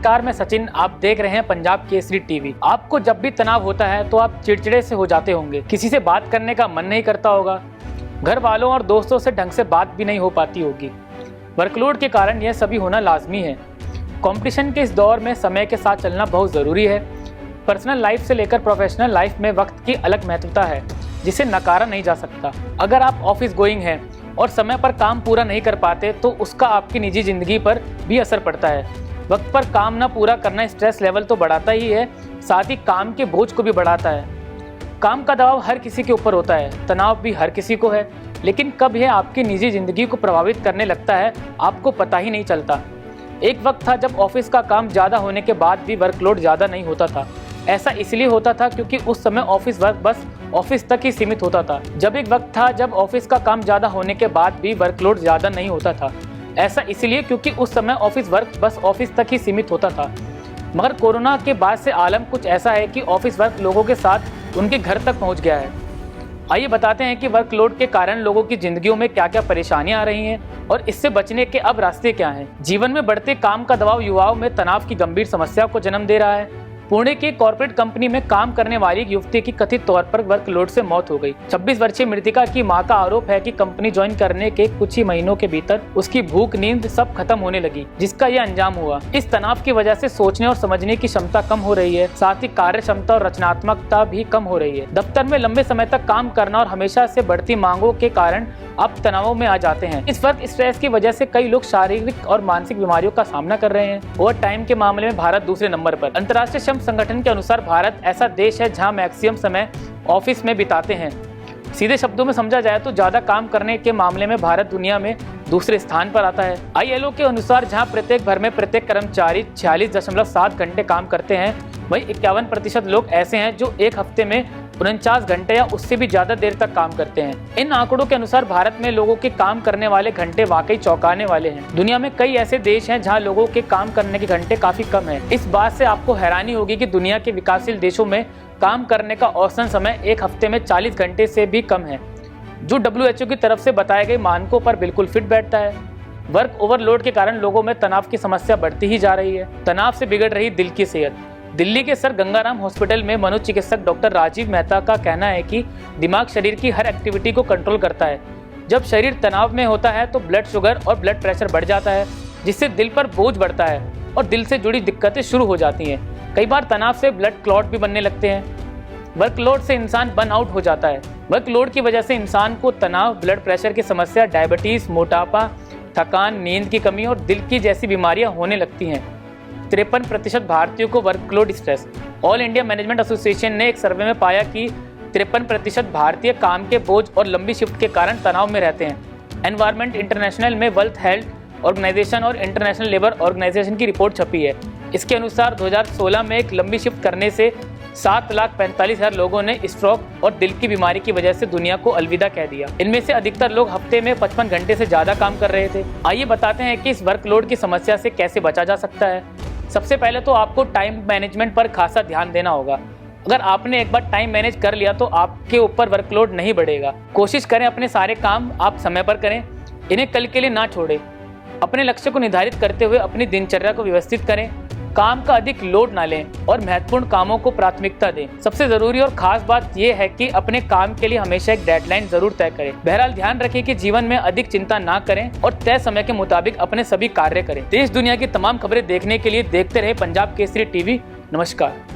नमस्कार, मैं सचिन। आप देख रहे हैं पंजाब केसरी टीवी। आपको जब भी तनाव होता है तो आप चिड़चिड़े से हो जाते होंगे, किसी से बात करने का मन नहीं करता होगा, घर वालों और दोस्तों से ढंग से बात भी नहीं हो पाती होगी। वर्कलोड के कारण यह सभी होना लाजमी है। कंपटीशन के इस दौर में समय के साथ चलना बहुत ज़रूरी है। पर्सनल लाइफ से लेकर प्रोफेशनल लाइफ में वक्त की अलग महत्वता है, जिसे नकारा नहीं जा सकता। अगर आप ऑफिस गोइंग हैं और समय पर काम पूरा नहीं कर पाते तो उसका आपकी निजी ज़िंदगी पर भी असर पड़ता है। वक्त पर काम न पूरा करना स्ट्रेस लेवल तो बढ़ाता ही है, साथ ही काम के बोझ को भी बढ़ाता है। काम का दबाव हर किसी के ऊपर होता है, तनाव भी हर किसी को है, लेकिन कब यह आपकी निजी ज़िंदगी को प्रभावित करने लगता है आपको पता ही नहीं चलता। एक वक्त था जब ऑफिस का काम ज़्यादा होने के बाद भी वर्कलोड ज़्यादा नहीं होता था। ऐसा इसलिए होता था क्योंकि उस समय ऑफिस वर्क बस ऑफिस तक ही सीमित होता था। जब एक वक्त था जब ऑफिस का काम ज़्यादा होने के बाद भी वर्कलोड ज़्यादा नहीं होता था। ऐसा इसलिए क्योंकि उस समय ऑफिस वर्क बस ऑफिस तक ही सीमित होता था। मगर कोरोना के बाद से आलम कुछ ऐसा है कि ऑफिस वर्क लोगों के साथ उनके घर तक पहुंच गया है। आइए बताते हैं कि वर्कलोड के कारण लोगों की जिंदगियों में क्या क्या परेशानियां आ रही हैं और इससे बचने के अब रास्ते क्या हैं। जीवन में बढ़ते काम का दबाव युवाओं में तनाव की गंभीर समस्या को जन्म दे रहा है। पुणे की कॉर्पोरेट कंपनी में काम करने वाली एक युवती की कथित तौर पर वर्कलोड से मौत हो गई। 26 वर्षीय मृतिका की मां का आरोप है कि कंपनी ज्वाइन करने के कुछ ही महीनों के भीतर उसकी भूख नींद सब खत्म होने लगी, जिसका यह अंजाम हुआ। इस तनाव की वजह से सोचने और समझने की क्षमता कम हो रही है, साथ ही कार्य क्षमता और रचनात्मकता भी कम हो रही है। दफ्तर में लंबे समय तक काम करना और हमेशा से बढ़ती मांगों के कारण आप तनावों में आ जाते हैं। इस वर्क स्ट्रेस की वजह से कई लोग शारीरिक और मानसिक बीमारियों का सामना कर रहे हैं। ओवर टाइम के मामले में भारत दूसरे नंबर पर। अंतर्राष्ट्रीय श्रम संगठन के अनुसार भारत ऐसा देश है जहां मैक्सिमम समय ऑफिस में बिताते हैं। सीधे शब्दों में समझा जाए तो ज्यादा काम करने के मामले में भारत दुनिया में दूसरे स्थान पर आता है। ILO के अनुसार जहां प्रत्येक भर में प्रत्येक कर्मचारी 46.7 घंटे काम करते हैं, वहीं 51% लोग ऐसे हैं जो एक हफ्ते में 49 घंटे या उससे भी ज्यादा देर तक काम करते हैं। इन आंकड़ों के अनुसार भारत में लोगों के काम करने वाले घंटे वाकई चौंकाने वाले हैं। दुनिया में कई ऐसे देश हैं जहां लोगों के काम करने के घंटे काफी कम है। इस बात से आपको हैरानी होगी कि दुनिया के विकासशील देशों में काम करने का औसतन समय एक हफ्ते में 40 घंटे से भी कम है, जो WHO की तरफ से बताए गए मानकों पर बिल्कुल फिट बैठता है। वर्क ओवरलोड के कारण लोगों में तनाव की समस्या बढ़ती ही जा रही है। तनाव से बिगड़ रही दिल की सेहत। दिल्ली के सर गंगाराम हॉस्पिटल में मनोचिकित्सक डॉक्टर राजीव मेहता का कहना है कि दिमाग शरीर की हर एक्टिविटी को कंट्रोल करता है। जब शरीर तनाव में होता है तो ब्लड शुगर और ब्लड प्रेशर बढ़ जाता है, जिससे दिल पर बोझ बढ़ता है और दिल से जुड़ी दिक्कतें शुरू हो जाती हैं। कई बार तनाव से ब्लड क्लॉट भी बनने लगते हैं। वर्कलोड से इंसान बर्न आउट हो जाता है। वर्कलोड की वजह से इंसान को तनाव, ब्लड प्रेशर की समस्या, डायबिटीज, मोटापा, थकान, नींद की कमी और दिल की जैसी बीमारियां होने लगती हैं। 53% भारतीयों को workload stress. All India management association ने एक सर्वे में पाया कि 53% भारतीय काम के बोझ और लंबी शिफ्ट के कारण तनाव में रहते हैं। एनवायरमेंट इंटरनेशनल में वर्ल्ड हेल्थ ऑर्गेनाइजेशन और इंटरनेशनल लेबर ऑर्गेनाइजेशन की रिपोर्ट छपी है। इसके अनुसार 2016 में एक लंबी शिफ्ट करने से 7,45,000 लोगों ने स्ट्रोक और दिल की बीमारी की वजह से दुनिया को अलविदा कह दिया। इनमें से अधिकतर लोग हफ्ते में 55 घंटे से ज़्यादा काम कर रहे थे। आइए बताते हैं कि इस वर्कलोड की समस्या से कैसे बचा जा सकता है। सबसे पहले तो आपको टाइम मैनेजमेंट पर खासा ध्यान देना होगा। अगर आपने एक बार टाइम मैनेज कर लिया तो आपके ऊपर वर्कलोड नहीं बढ़ेगा। कोशिश करें अपने सारे काम आप समय पर करें, इन्हें कल के लिए ना छोड़ें। अपने लक्ष्य को निर्धारित करते हुए अपनी दिनचर्या को व्यवस्थित करें। काम का अधिक लोड ना लें और महत्वपूर्ण कामों को प्राथमिकता दें। सबसे जरूरी और खास बात यह है कि अपने काम के लिए हमेशा एक डेडलाइन जरूर तय करें। बहरहाल ध्यान रखें कि जीवन में अधिक चिंता ना करें और तय समय के मुताबिक अपने सभी कार्य करें। देश दुनिया की तमाम खबरें देखने के लिए देखते रहे पंजाब केसरी टीवी। नमस्कार।